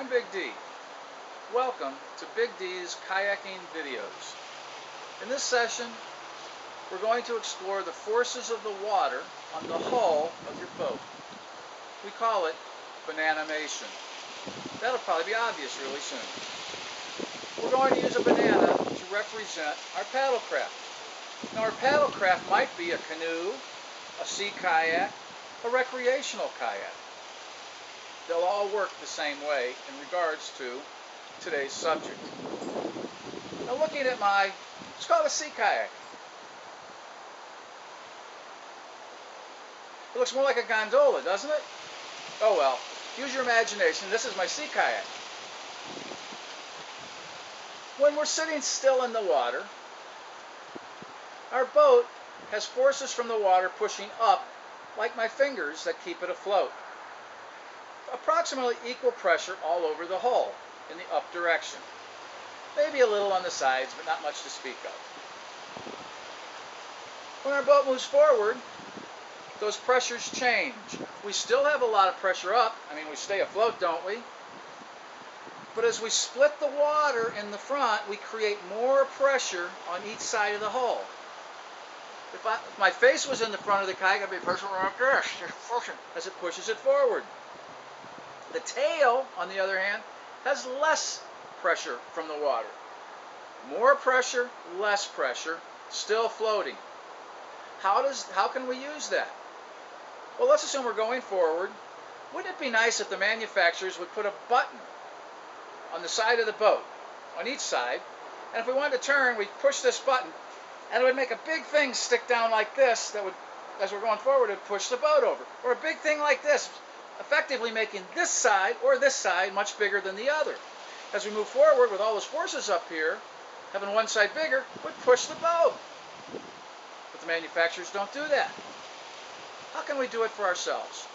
I'm Big D. Welcome to Big D's kayaking videos. In this session, we're going to explore the forces of the water on the hull of your boat. We call it bananamation. That'll probably be obvious really soon. We're going to use a banana to represent our paddlecraft. Now our paddlecraft might be a canoe, a sea kayak, a recreational kayak. They'll all work the same way in regards to today's subject. Now looking at let's call it a sea kayak. It looks more like a gondola, doesn't it? Oh well, use your imagination. This is my sea kayak. When we're sitting still in the water, our boat has forces from the water pushing up, like my fingers that keep it afloat. Approximately equal pressure all over the hull in the up direction. Maybe a little on the sides, but not much to speak of. When our boat moves forward, those pressures change. We still have a lot of pressure up. I mean, we stay afloat, don't we? But as we split the water in the front, we create more pressure on each side of the hull. If my face was in the front of the kayak, I'd be pushing like this, as it pushes it forward. The tail, on the other hand, has less pressure from the water. More pressure, less pressure, still floating. How can we use that? Well, let's assume we're going forward. Wouldn't it be nice if the manufacturers would put a button on the side of the boat, on each side, and if we wanted to turn, we'd push this button, and it would make a big thing stick down like this that would, as we're going forward, it would push the boat over. Or a big thing like this, effectively making this side or this side much bigger than the other. As we move forward with all those forces up here, having one side bigger would push the boat. But the manufacturers don't do that. How can we do it for ourselves?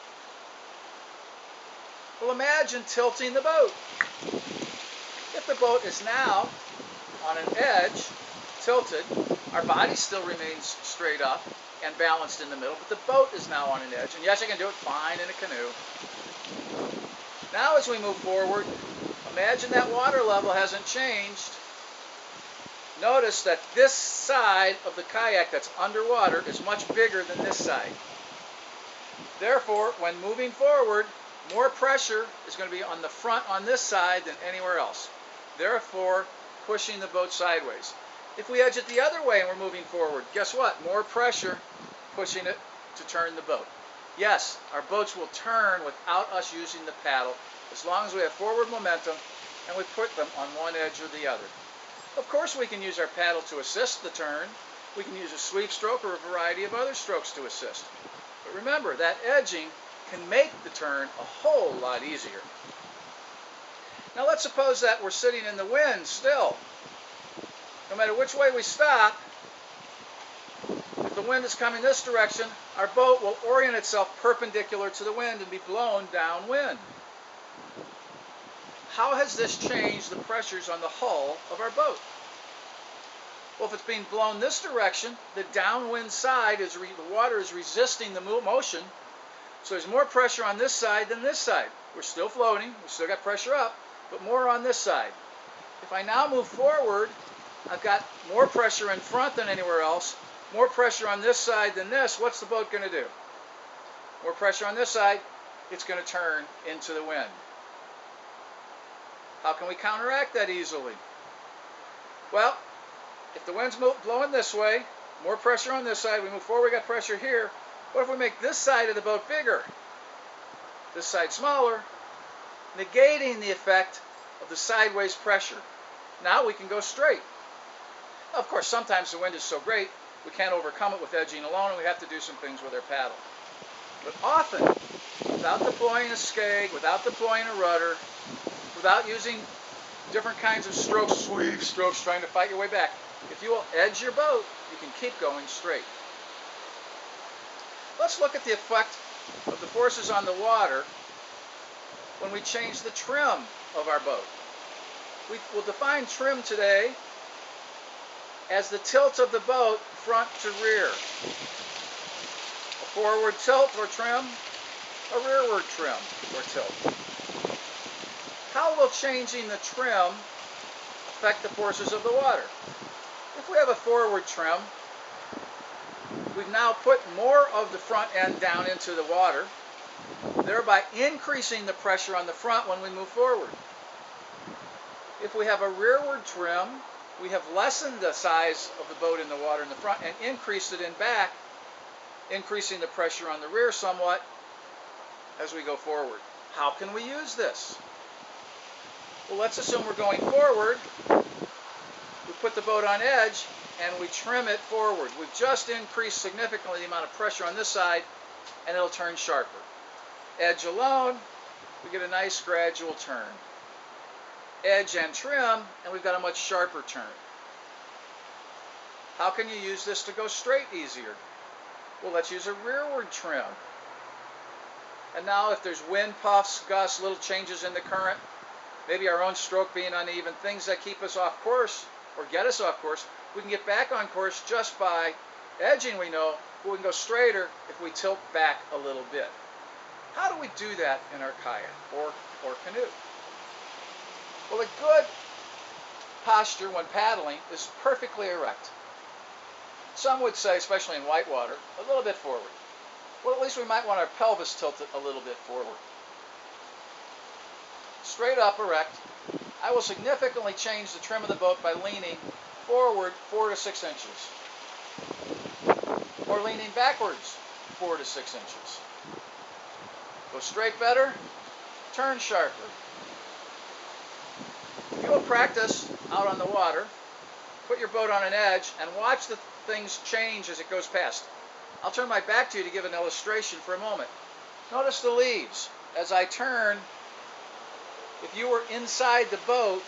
Well, imagine tilting the boat. If the boat is now on an edge, tilted, our body still remains straight up and balanced in the middle, but the boat is now on an edge. And yes, you can do it fine in a canoe. Now as we move forward, imagine that water level hasn't changed. Notice that this side of the kayak that's underwater is much bigger than this side. Therefore, when moving forward, more pressure is going to be on the front on this side than anywhere else. Therefore, pushing the boat sideways. If we edge it the other way and we're moving forward, guess what? More pressure pushing it to turn the boat. Yes, our boats will turn without us using the paddle as long as we have forward momentum and we put them on one edge or the other. Of course, we can use our paddle to assist the turn. We can use a sweep stroke or a variety of other strokes to assist. But remember, that edging can make the turn a whole lot easier. Now let's suppose that we're sitting in the wind still. No matter which way we stop, if the wind is coming this direction, our boat will orient itself perpendicular to the wind and be blown downwind. How has this changed the pressures on the hull of our boat? Well, if it's being blown this direction, the downwind side, the water is resisting the motion, so there's more pressure on this side than this side. We're still floating, we still got pressure up, but more on this side. If I now move forward, I've got more pressure in front than anywhere else, more pressure on this side than this. What's the boat going to do? More pressure on this side, it's going to turn into the wind. How can we counteract that easily? Well, if the wind's blowing this way, more pressure on this side, we move forward, we got pressure here. What if we make this side of the boat bigger? This side smaller, negating the effect of the sideways pressure. Now we can go straight. Of course, sometimes the wind is so great, we can't overcome it with edging alone, and we have to do some things with our paddle. But often, without deploying a skeg, without deploying a rudder, without using different kinds of strokes, sweep strokes, trying to fight your way back, if you will edge your boat, you can keep going straight. Let's look at the effect of the forces on the water when we change the trim of our boat. We will define trim today as the tilt of the boat front to rear. A forward tilt or trim, a rearward trim or tilt. How will changing the trim affect the forces of the water? If we have a forward trim, we've now put more of the front end down into the water, thereby increasing the pressure on the front when we move forward. If we have a rearward trim, we have lessened the size of the boat in the water in the front and increased it in back, increasing the pressure on the rear somewhat as we go forward. How can we use this? Well, let's assume we're going forward. We put the boat on edge and we trim it forward. We've just increased significantly the amount of pressure on this side and it'll turn sharper. Edge alone, we get a nice gradual turn. Edge and trim, and we've got a much sharper turn. How can you use this to go straight easier? Well, let's use a rearward trim. And now if there's wind puffs, gusts, little changes in the current, maybe our own stroke being uneven, things that keep us off course or get us off course, we can get back on course just by edging, we know, but we can go straighter if we tilt back a little bit. How do we do that in our kayak or canoe? Well, a good posture when paddling is perfectly erect. Some would say, especially in whitewater, a little bit forward. Well, at least we might want our pelvis tilted a little bit forward. Straight up, erect. I will significantly change the trim of the boat by leaning forward 4 to 6 inches. Or leaning backwards 4 to 6 inches. Go straight better, turn sharper. If you will practice out on the water, put your boat on an edge and watch the things change as it goes past. I'll turn my back to you to give an illustration for a moment. Notice the leaves. As I turn, if you were inside the boat,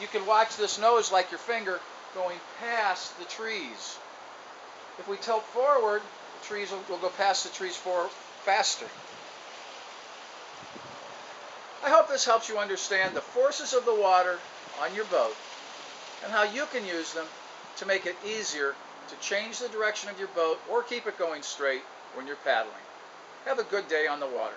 you could watch this nose like your finger going past the trees. If we tilt forward, the trees will go past the trees faster. I hope this helps you understand the forces of the water on your boat and how you can use them to make it easier to change the direction of your boat or keep it going straight when you're paddling. Have a good day on the water.